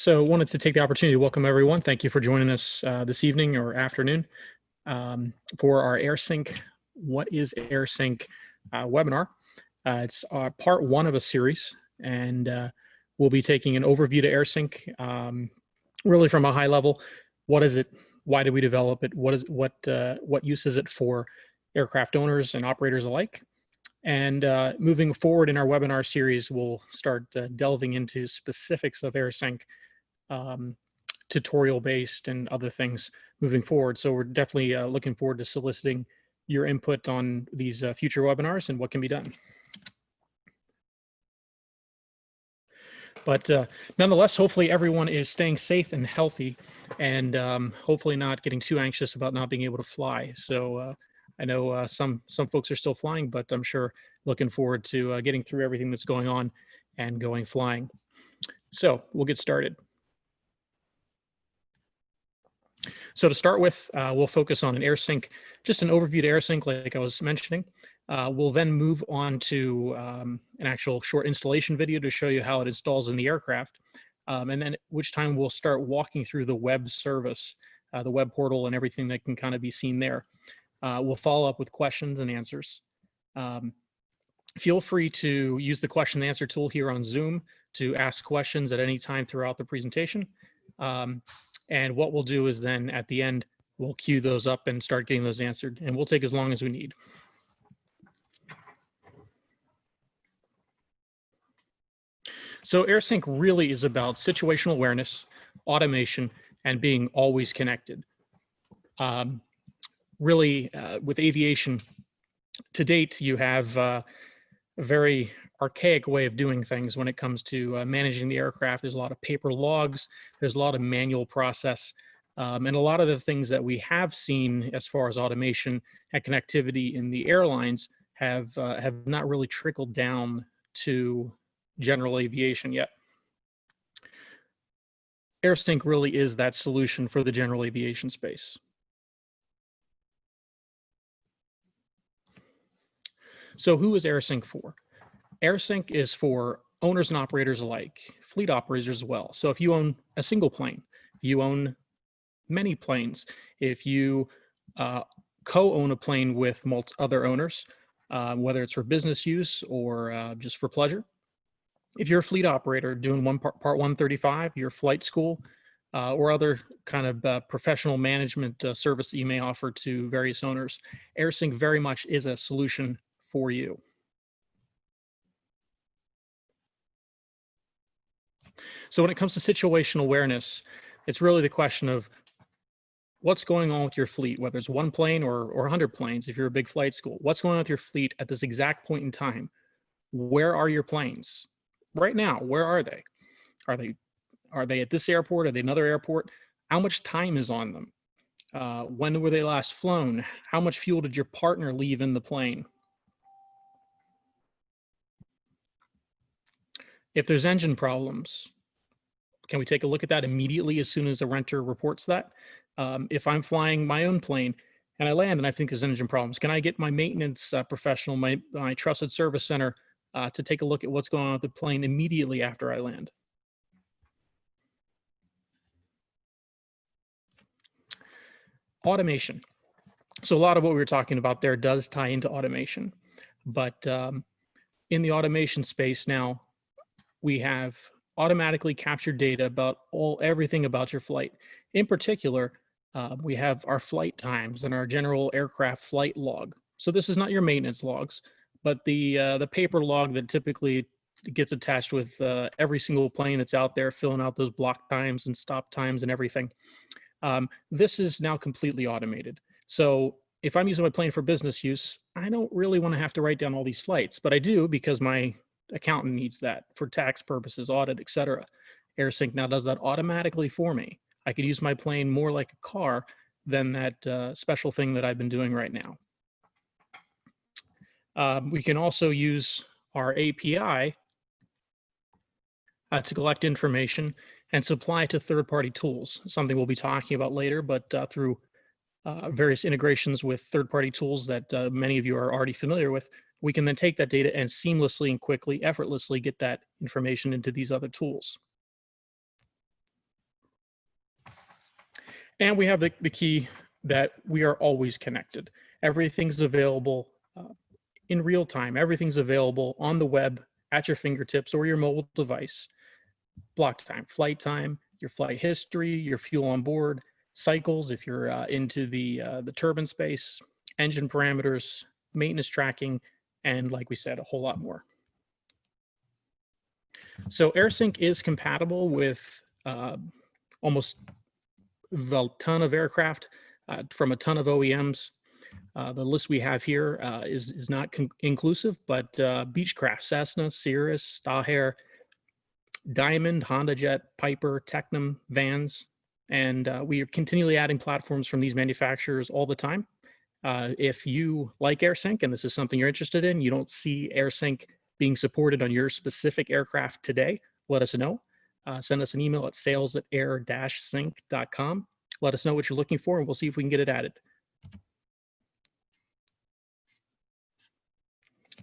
So wanted to take the opportunity to welcome everyone. Thank you for joining us this evening or afternoon for our AirSync, What is AirSync webinar. It's part one of a series, and we'll be taking an overview to AirSync, really from a high level. What is it? Why did we develop it? What use is it for aircraft owners and operators alike? And moving forward in our webinar series, we'll start delving into specifics of AirSync, tutorial based and other things moving forward. So we're definitely looking forward to soliciting your input on these future webinars and what can be done. But nonetheless, hopefully everyone is staying safe and healthy, and hopefully not getting too anxious about not being able to fly. So I know some folks are still flying, but I'm sure looking forward to getting through everything that's going on and going flying. So we'll get started. So to start with, we'll focus on an AirSync, just an overview to AirSync, like I was mentioning. We'll then move on to an actual short installation video to show you how it installs in the aircraft. And then at which time we'll start walking through the web service, the web portal and everything that can kind of be seen there. We'll follow up with questions and answers. Feel free to use the question and answer tool here on Zoom to ask questions at any time throughout the presentation. And what we'll do is then at the end, we'll queue those up and start getting those answered, and we'll take as long as we need. So AirSync really is about situational awareness, automation, and being always connected. Really, with aviation, to date, you have a very archaic way of doing things when it comes to managing the aircraft. There's a lot of paper logs, there's a lot of manual process, and a lot of the things that we have seen as far as automation and connectivity in the airlines have not really trickled down to general aviation yet. AirSync really is that solution for the general aviation space. So who is AirSync for? AirSync is for owners and operators alike, fleet operators as well. So if you own a single plane, if you own many planes, if you co-own a plane with other owners, whether it's for business use or just for pleasure. If you're a fleet operator doing Part 135, your flight school, or other kind of professional management service that you may offer to various owners, AirSync very much is a solution for you. So when it comes to situational awareness, it's really the question of what's going on with your fleet, whether it's one plane or 100 planes, if you're a big flight school. What's going on with your fleet at this exact point in time? Where are your planes? Right now, where are they? Are they at this airport? Are they another airport? How much time is on them? When were they last flown? How much fuel did your partner leave in the plane? If there's engine problems, can we take a look at that immediately as soon as a renter reports that? If I'm flying my own plane and I land and I think there's engine problems, can I get my maintenance professional, my trusted service center, to take a look at what's going on with the plane immediately after I land? Automation. So a lot of what we were talking about there does tie into automation, but in the automation space now, we have automatically captured data about everything about your flight. In particular, we have our flight times and our general aircraft flight log. So this is not your maintenance logs, but the paper log that typically gets attached with every single plane that's out there, filling out those block times and stop times and everything. This is now completely automated. So if I'm using my plane for business use, I don't really want to have to write down all these flights, but I do because my accountant needs that for tax purposes, audit, etc. AirSync now does that automatically for me. I could use my plane more like a car than that special thing that I've been doing right now. We can also use our API to collect information and supply to third-party tools, something we'll be talking about later, but through various integrations with third-party tools that many of you are already familiar with, we can then take that data and seamlessly and quickly, effortlessly get that information into these other tools. And we have the key that we are always connected. Everything's available in real time. Everything's available on the web at your fingertips or your mobile device. Block time, flight time, your flight history, your fuel on board, cycles if you're into the turbine space, engine parameters, maintenance tracking, and like we said, a whole lot more. So AirSync is compatible with almost a ton of aircraft from a ton of OEMs. The list we have here is not inclusive, but Beechcraft, Cessna, Cirrus, Daher, Diamond, Honda Jet, Piper, Tecnam, Vans, and we are continually adding platforms from these manufacturers all the time. If you like AirSync and this is something you're interested in, you don't see AirSync being supported on your specific aircraft today, let us know. Send us an email at sales@air-sync.com. Let us know what you're looking for, and we'll see if we can get it added.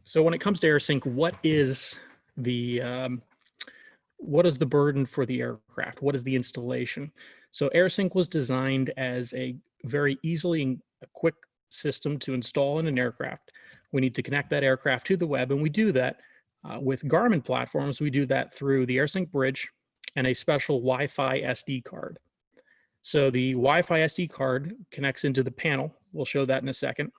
So when it comes to AirSync, what is the burden for the aircraft? What is the installation? So AirSync was designed as a very easily and quick system to install in an aircraft. We need to connect that aircraft to the web, and we do that with Garmin platforms. We do that through the AirSync bridge and a special Wi-Fi SD card. So the Wi-Fi SD card connects into the panel. We'll show that in a second.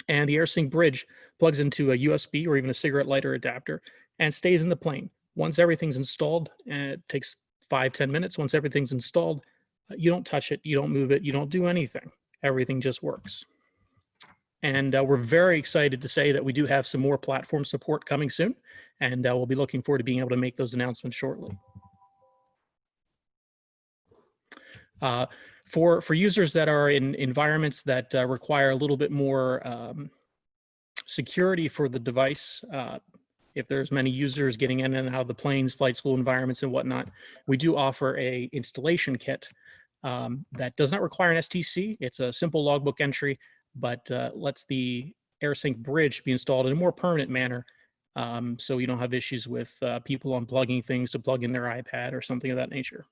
And the AirSync bridge plugs into a USB or even a cigarette lighter adapter and stays in the plane. Once everything's installed, and it takes 5-10 minutes, once everything's installed, you don't touch it, you don't move it, you don't do anything. Everything just works. And we're very excited to say that we do have some more platform support coming soon, and we'll be looking forward to being able to make those announcements shortly. For users that are in environments that require a little bit more security for the device, if there's many users getting in and out of the planes, flight school environments and whatnot, we do offer a installation kit that does not require an STC. It's a simple logbook entry, but lets the AirSync bridge be installed in a more permanent manner, so you don't have issues with people unplugging things to plug in their iPad or something of that nature.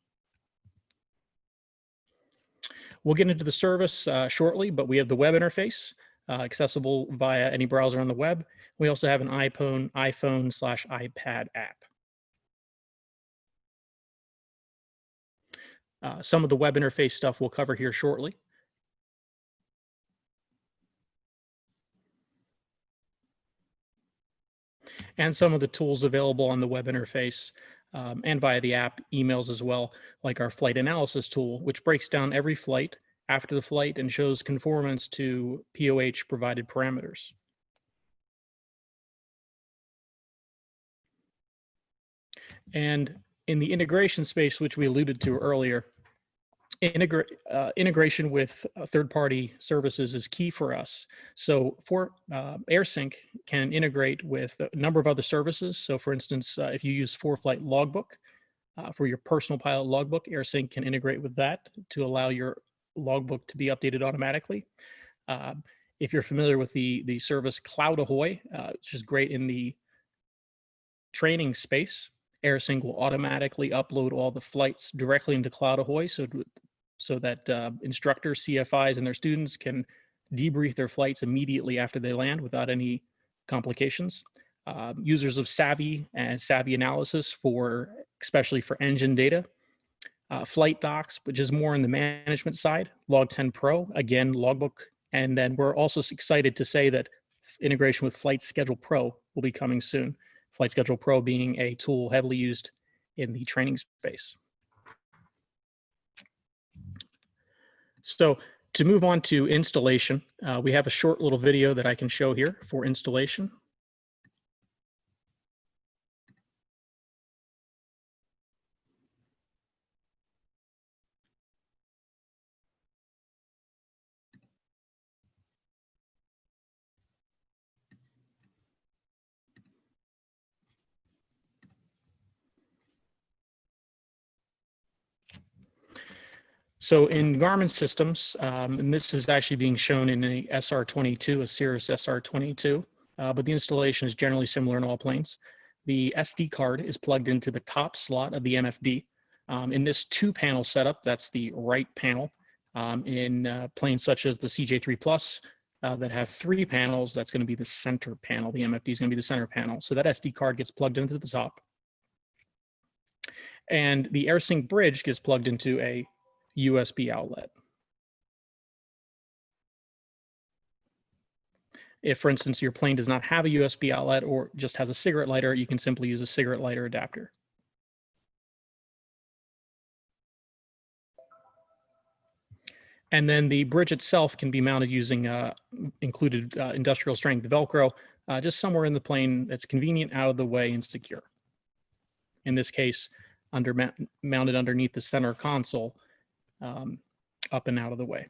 We'll get into the service shortly, but we have the web interface accessible via any browser on the web. We also have an iPhone/iPad app. Some of the web interface stuff we'll cover here shortly. And some of the tools available on the web interface and via the app, emails as well, like our flight analysis tool, which breaks down every flight after the flight and shows conformance to POH provided parameters. And in the integration space, which we alluded to earlier, integration with third-party services is key for us. So for AirSync can integrate with a number of other services. So for instance, if you use ForeFlight Logbook for your personal pilot logbook, AirSync can integrate with that to allow your logbook to be updated automatically. If you're familiar with the service Cloud Ahoy, which is great in the training space, AirSync will automatically upload all the flights directly into Cloud Ahoy so that instructors, CFIs, and their students can debrief their flights immediately after they land without any complications. Users of Savvy and Savvy Analysis especially for engine data. Flight Docs, which is more on the management side. Log 10 Pro, again, logbook. And then we're also excited to say that integration with Flight Schedule Pro will be coming soon. Flight Schedule Pro being a tool heavily used in the training space. So to move on to installation, we have a short little video that I can show here for installation. So in Garmin systems, and this is actually being shown in a SR22, a Cirrus SR22, but the installation is generally similar in all planes. The SD card is plugged into the top slot of the MFD. In this 2-panel setup, that's the right panel, In planes such as the CJ3 Plus that have 3 panels, that's going to be the center panel. The MFD is going to be the center panel. So that SD card gets plugged into the top. And the AirSync bridge gets plugged into a USB outlet. If, for instance, your plane does not have a USB outlet or just has a cigarette lighter, you can simply use a cigarette lighter adapter. And then the bridge itself can be mounted using included industrial strength Velcro, just somewhere in the plane that's convenient, out of the way, and secure. In this case, mounted underneath the center console, up and out of the way.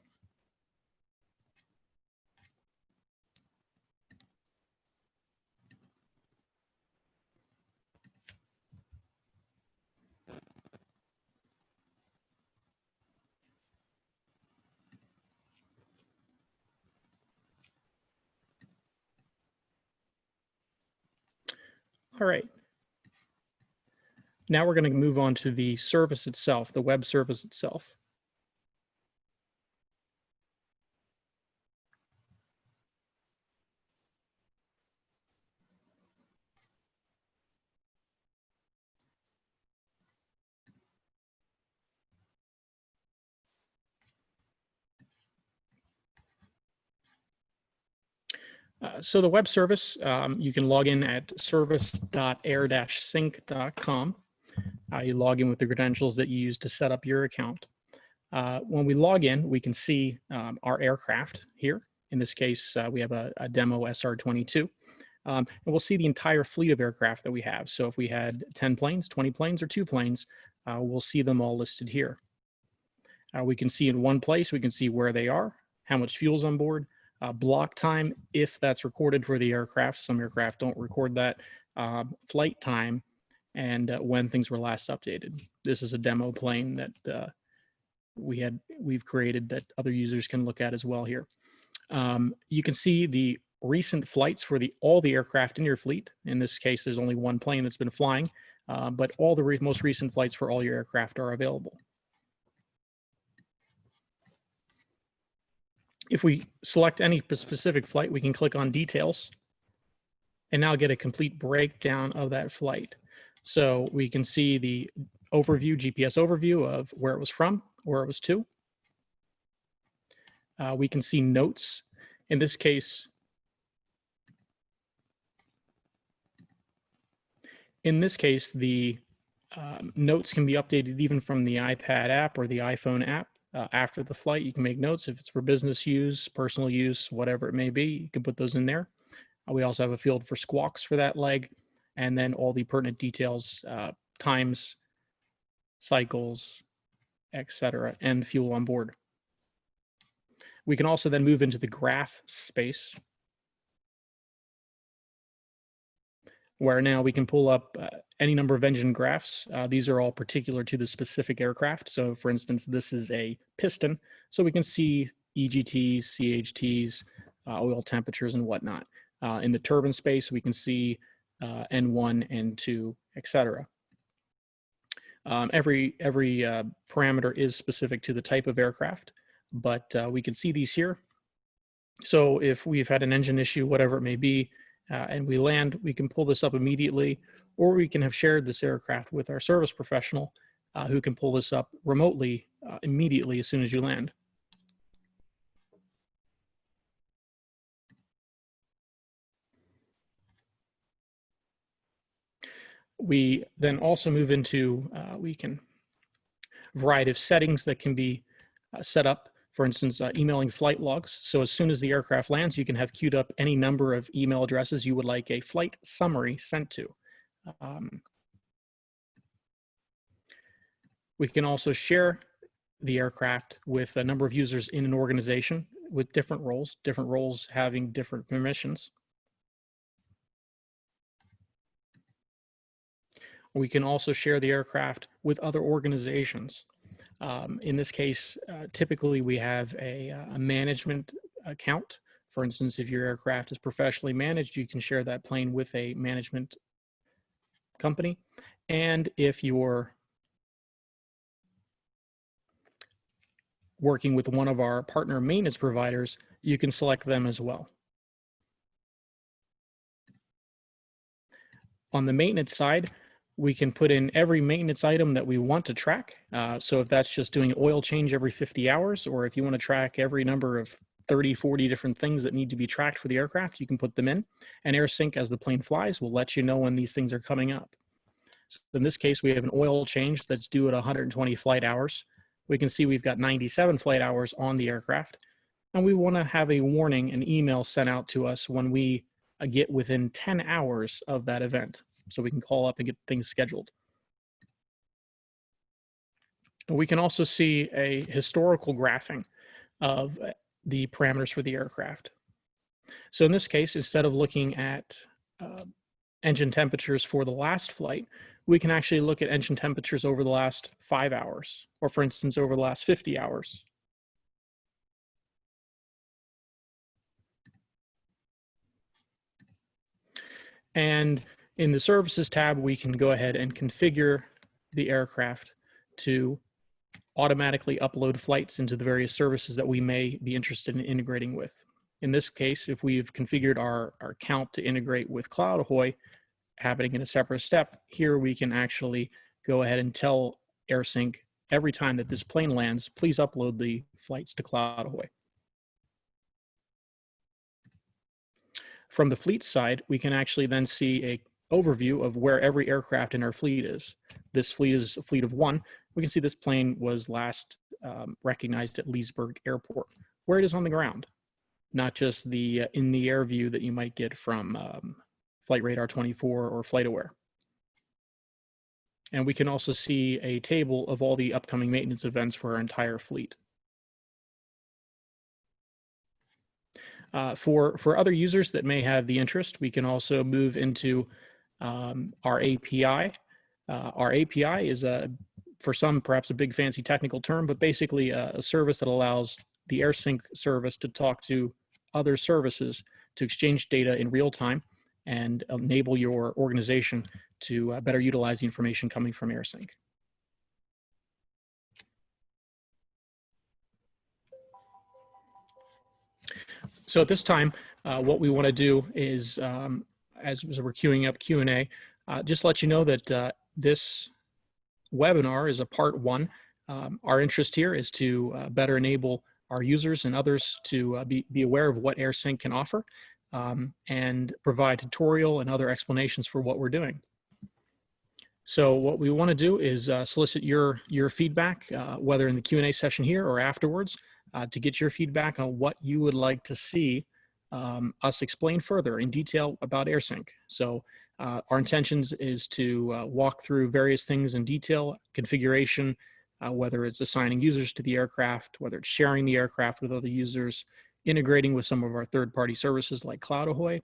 All right. Now we're going to move on to the service itself, the web service itself. So the web service, you can log in at service.air-sync.com. You log in with the credentials that you use to set up your account. When we log in, we can see our aircraft here. In this case, we have a demo SR-22. And we'll see the entire fleet of aircraft that we have. So if we had 10 planes, 20 planes, or 2 planes, we'll see them all listed here. We can see in one place, we can see where they are, how much fuel's on board, block time, if that's recorded for the aircraft. Some aircraft don't record that. Flight time, and when things were last updated. This is a demo plane that we've created that other users can look at as well here. You can see the recent flights for all the aircraft in your fleet. In this case, there's only one plane that's been flying, but all the most recent flights for all your aircraft are available. If we select any specific flight, we can click on details and now get a complete breakdown of that flight. So we can see the overview, GPS overview of where it was from, where it was to. We can see notes. In this case, the notes can be updated even from the iPad app or the iPhone app. After the flight, you can make notes. If it's for business use, personal use, whatever it may be, you can put those in there. We also have a field for squawks for that leg, and then all the pertinent details, times, cycles, etc., and fuel on board. We can also then move into the graph space, where now we can pull up any number of engine graphs. These are all particular to the specific aircraft. So for instance, this is a piston. So we can see EGTs, CHTs, oil temperatures and whatnot. In the turbine space, we can see N1, N2, etc. Every parameter is specific to the type of aircraft, but we can see these here. So if we've had an engine issue, whatever it may be, and we land, we can pull this up immediately, or we can have shared this aircraft with our service professional who can pull this up remotely immediately as soon as you land. We then also move into, variety of settings that can be set up. For instance, emailing flight logs. So as soon as the aircraft lands, you can have queued up any number of email addresses you would like a flight summary sent to. We can also share the aircraft with a number of users in an organization with different roles having different permissions. We can also share the aircraft with other organizations. In this case, typically we have a management account. For instance, if your aircraft is professionally managed, you can share that plane with a management company. And if your working with one of our partner maintenance providers, you can select them as well. On the maintenance side, we can put in every maintenance item that we want to track. So if that's just doing oil change every 50 hours, or if you want to track every number of 30, 40 different things that need to be tracked for the aircraft, you can put them in. And AirSync, as the plane flies, will let you know when these things are coming up. So in this case, we have an oil change that's due at 120 flight hours. We can see we've got 97 flight hours on the aircraft. And we want to have a warning, an email sent out to us when we get within 10 hours of that event, so we can call up and get things scheduled. We can also see a historical graphing of the parameters for the aircraft. So in this case, instead of looking at engine temperatures for the last flight, we can actually look at engine temperatures over the last 5 hours, or for instance, over the last 50 hours. And in the services tab, we can go ahead and configure the aircraft to automatically upload flights into the various services that we may be interested in integrating with. In this case, if we've configured our account to integrate with CloudAhoy, happening in a separate step, here we can actually go ahead and tell AirSync every time that this plane lands, please upload the flights to CloudAhoy. From the fleet side, we can actually then see a overview of where every aircraft in our fleet is. This fleet is a fleet of 1. We can see this plane was last recognized at Leesburg Airport, where it is on the ground, not just the in-the-air view that you might get from Flight Radar 24 or FlightAware. And we can also see a table of all the upcoming maintenance events for our entire fleet. For other users that may have the interest, we can also move into our API. Our API is, for some, perhaps a big fancy technical term, but basically a service that allows the AirSync service to talk to other services to exchange data in real time and enable your organization to better utilize the information coming from AirSync. So at this time, what we want to do is, as we're queuing up Q&A, just let you know that this webinar is a part 1. Our interest here is to better enable our users and others to be aware of what AirSync can offer and provide tutorial and other explanations for what we're doing. So what we want to do is solicit your feedback, whether in the Q&A session here or afterwards, to get your feedback on what you would like to see us explain further in detail about AirSync. So our intentions is to walk through various things in detail, configuration, whether it's assigning users to the aircraft, whether it's sharing the aircraft with other users, integrating with some of our third-party services like CloudAhoy.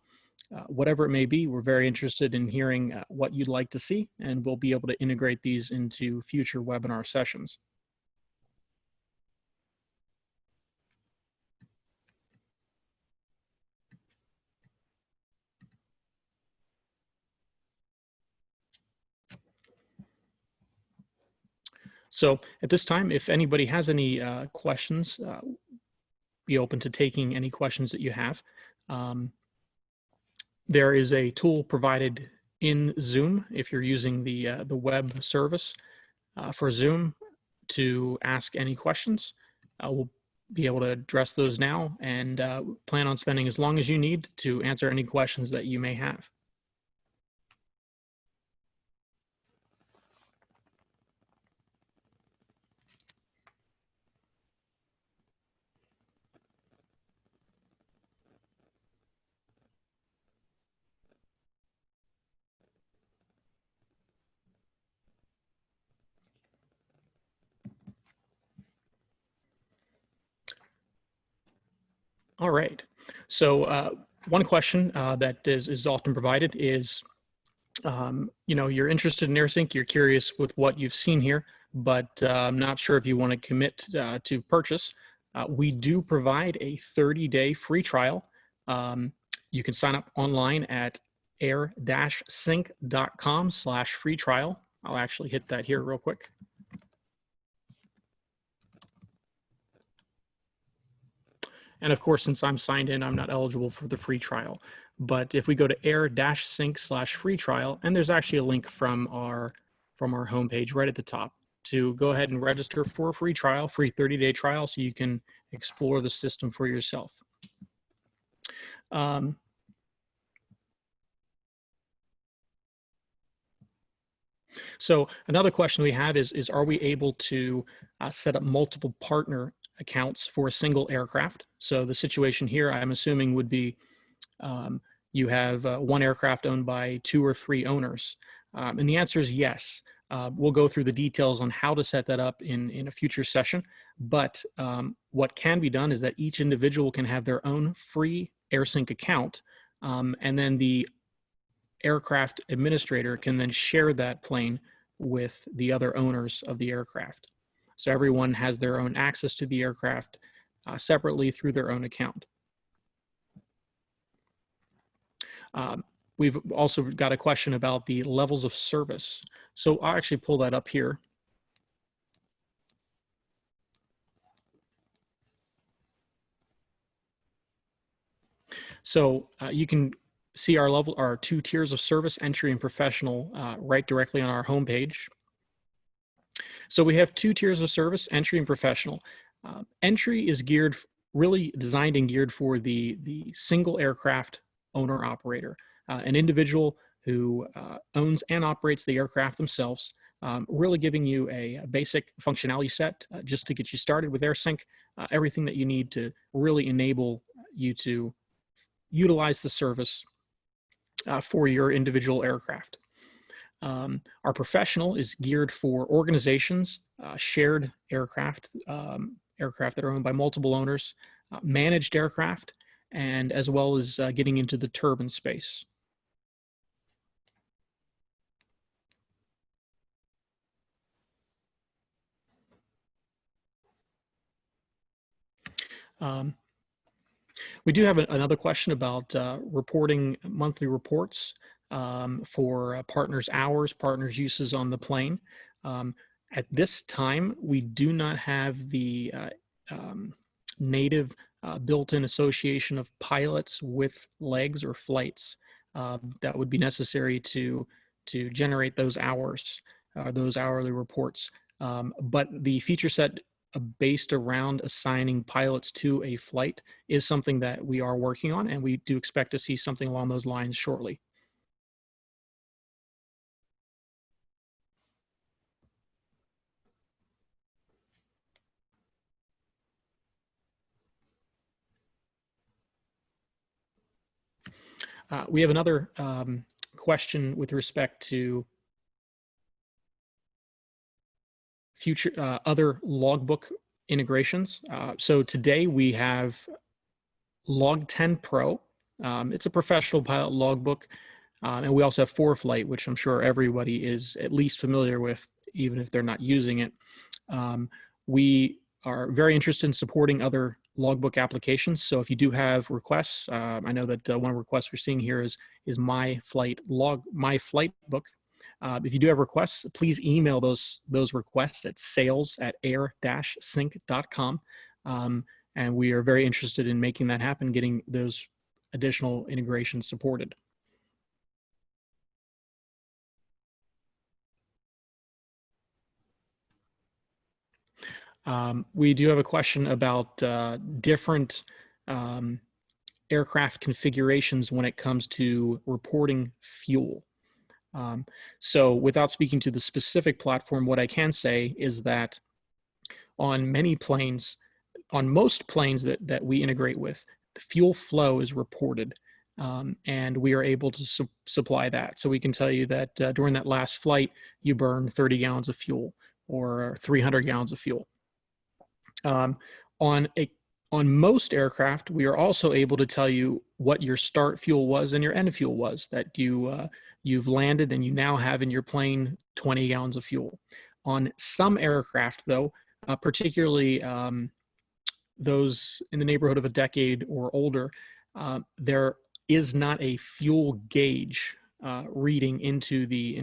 Whatever it may be, we're very interested in hearing what you'd like to see, and we'll be able to integrate these into future webinar sessions. So at this time, if anybody has any questions, be open to taking any questions that you have. There is a tool provided in Zoom if you're using the web service for Zoom to ask any questions. We'll be able to address those now and plan on spending as long as you need to answer any questions that you may have. All right. So one question that is often provided is, you know, you're interested in AirSync, you're curious with what you've seen here, but I'm not sure if you want to commit to purchase. We do provide a 30-day free trial. You can sign up online at air-sync.com/free trial. I'll actually hit that here real quick. And of course, since I'm signed in, I'm not eligible for the free trial. But if we go to air-sync/free trial, and there's actually a link from our homepage right at the top to go ahead and register for a free trial, free 30-day trial, so you can explore the system for yourself. So another question we have is are we able to set up multiple partner accounts for a single aircraft? So the situation here, I'm assuming, would be you have one aircraft owned by 2 or 3 owners. And the answer is yes. We'll go through the details on how to set that up in a future session. But what can be done is that each individual can have their own free AirSync account, and then the aircraft administrator can then share that plane with the other owners of the aircraft. So everyone has their own access to the aircraft separately through their own account. We've also got a question about the levels of service. So I'll actually pull that up here. So you can see our 2 tiers of service, entry and professional, right directly on our homepage. So we have 2 tiers of service, entry and professional. Entry is really designed and geared for the single aircraft owner operator, an individual who owns and operates the aircraft themselves, really giving you a basic functionality set just to get you started with AirSync, everything that you need to really enable you to utilize the service for your individual aircraft. Our professional is geared for organizations, shared aircraft, aircraft that are owned by multiple owners, managed aircraft, and as well as getting into the turbine space. We do have another question about reporting monthly reports for partners' hours, partners' uses on the plane. At this time, we do not have the native built-in association of pilots with legs or flights that would be necessary to generate those hours, those hourly reports. But the feature set based around assigning pilots to a flight is something that we are working on, and we do expect to see something along those lines shortly. We have another question with respect to future other logbook integrations. So today we have Log 10 Pro. It's a professional pilot logbook, and we also have ForeFlight, which I'm sure everybody is at least familiar with, even if they're not using it. We are very interested in supporting other logbook applications. So if you do have requests, I know that one of the requests we're seeing here is my flight book. If you do have requests, please email those requests at sales@air-sync.com. And we are very interested in making that happen, getting those additional integrations supported. We do have a question about different aircraft configurations when it comes to reporting fuel. So without speaking to the specific platform, what I can say is that on many planes, on most planes that we integrate with, the fuel flow is reported, and we are able to supply that. So we can tell you that during that last flight, you burned 30 gallons of fuel or 300 gallons of fuel. On most aircraft, we are also able to tell you what your start fuel was and your end fuel was, that you've landed and you now have in your plane 20 gallons of fuel. On some aircraft, though, particularly those in the neighborhood of a decade or older, there is not a fuel gauge reading into the,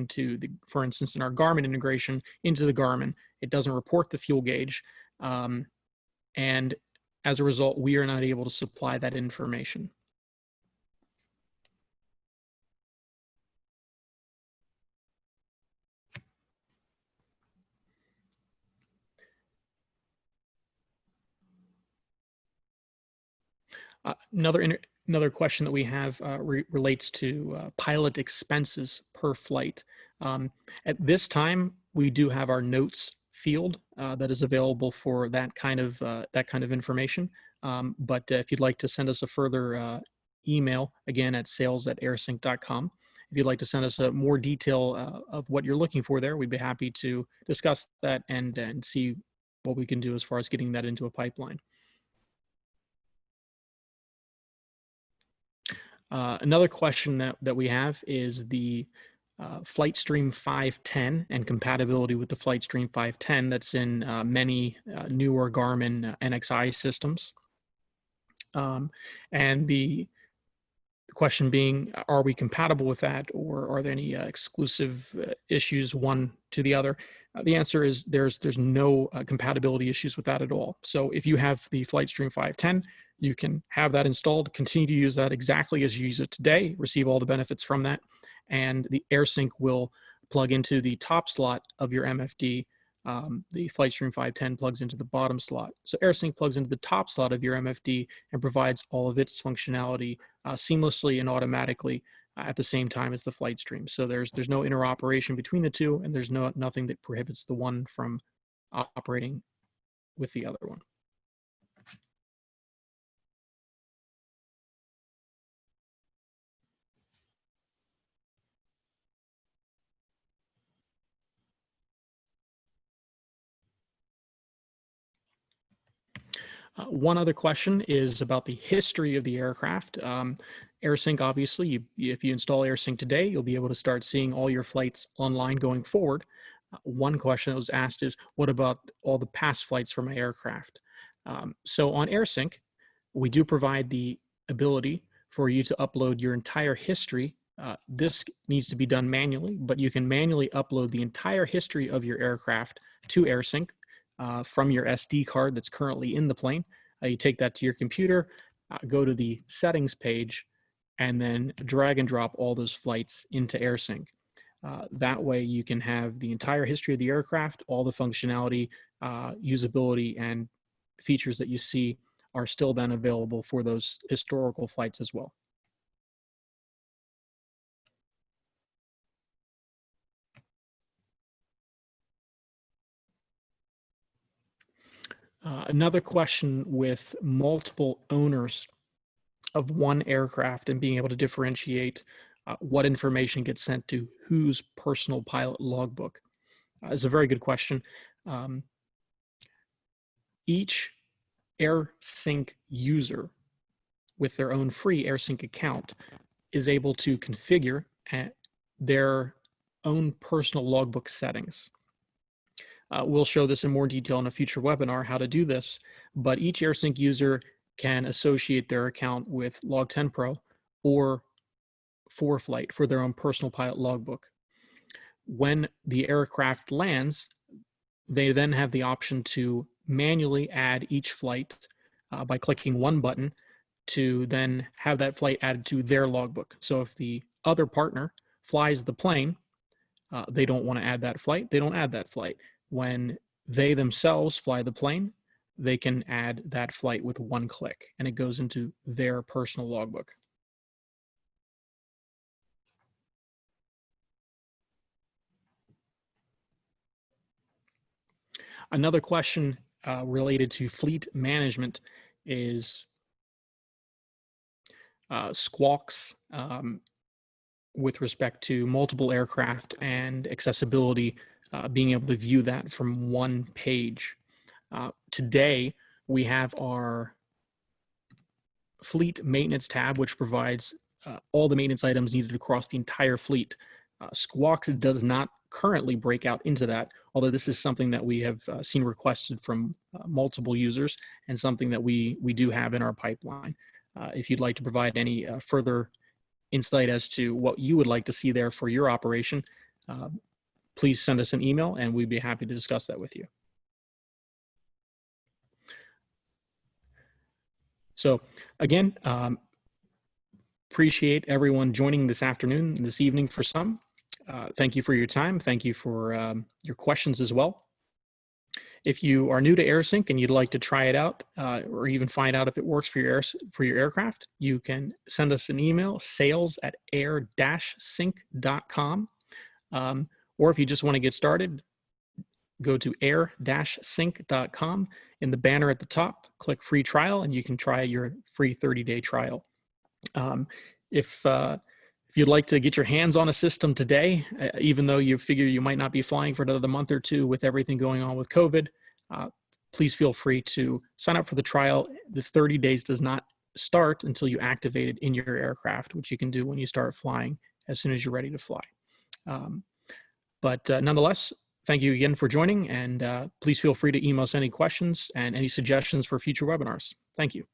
for instance, in our Garmin integration into the Garmin, it doesn't report the fuel gauge. And As a result, we are not able to supply that information. Another question that we have relates to pilot expenses per flight. At this time, we do have our notes field that is available for that kind of information. But if you'd like to send us a further email, again at sales@airsync.com. If you'd like to send us a more detail of what you're looking for there, we'd be happy to discuss that and see what we can do as far as getting that into a pipeline. Another question that we have is the FlightStream 510 and compatibility with the FlightStream 510 that's in many newer Garmin NXI systems. And the question being, are we compatible with that, or are there any exclusive issues one to the other? The answer is there's no compatibility issues with that at all. So if you have the FlightStream 510, you can have that installed, continue to use that exactly as you use it today, receive all the benefits from that, and the AirSync will plug into the top slot of your MFD. The FlightStream 510 plugs into the bottom slot. So AirSync plugs into the top slot of your MFD and provides all of its functionality seamlessly and automatically at the same time as the FlightStream. So there's no interoperation between the two, and there's nothing that prohibits the one from operating with the other one. One other question is about the history of the aircraft. AirSync, obviously, if you install AirSync today, you'll be able to start seeing all your flights online going forward. One question that was asked is, what about all the past flights from my aircraft? So on AirSync, we do provide the ability for you to upload your entire history. This needs to be done manually, but you can manually upload the entire history of your aircraft to AirSync. From your SD card that's currently in the plane. You take that to your computer, go to the settings page, and then drag and drop all those flights into AirSync. That way you can have the entire history of the aircraft, all the functionality, usability, and features that you see are still then available for those historical flights as well. Another question with multiple owners of one aircraft and being able to differentiate what information gets sent to whose personal pilot logbook is a very good question. Each AirSync user with their own free AirSync account is able to configure their own personal logbook settings. We'll show this in more detail in a future webinar, how to do this, but each AirSync user can associate their account with Log10 Pro or ForeFlight for their own personal pilot logbook. When the aircraft lands, they then have the option to manually add each flight by clicking one button to then have that flight added to their logbook. So if the other partner flies the plane, they don't want to add that flight, they don't add that flight. When they themselves fly the plane, they can add that flight with one click, and it goes into their personal logbook. Another question related to fleet management is squawks with respect to multiple aircraft and accessibility, being able to view that from one page. Today, we have our fleet maintenance tab, which provides all the maintenance items needed across the entire fleet. Squawks does not currently break out into that, although this is something that we have seen requested from multiple users and something that we do have in our pipeline. If you'd like to provide any further insight as to what you would like to see there for your operation, please send us an email and we'd be happy to discuss that with you. So again, appreciate everyone joining this afternoon, this evening for some. Thank you for your time. Thank you for your questions as well. If you are new to AirSync and you'd like to try it out, or even find out if it works for your aircraft, you can send us an email, sales@air-sync.com. Or if you just want to get started, go to air-sync.com. In the banner at the top, click free trial, and you can try your free 30-day trial. If you'd like to get your hands on a system today, even though you figure you might not be flying for another month or two with everything going on with COVID, please feel free to sign up for the trial. The 30 days does not start until you activate it in your aircraft, which you can do when you start flying as soon as you're ready to fly. But nonetheless, thank you again for joining, and please feel free to email us any questions and any suggestions for future webinars. Thank you.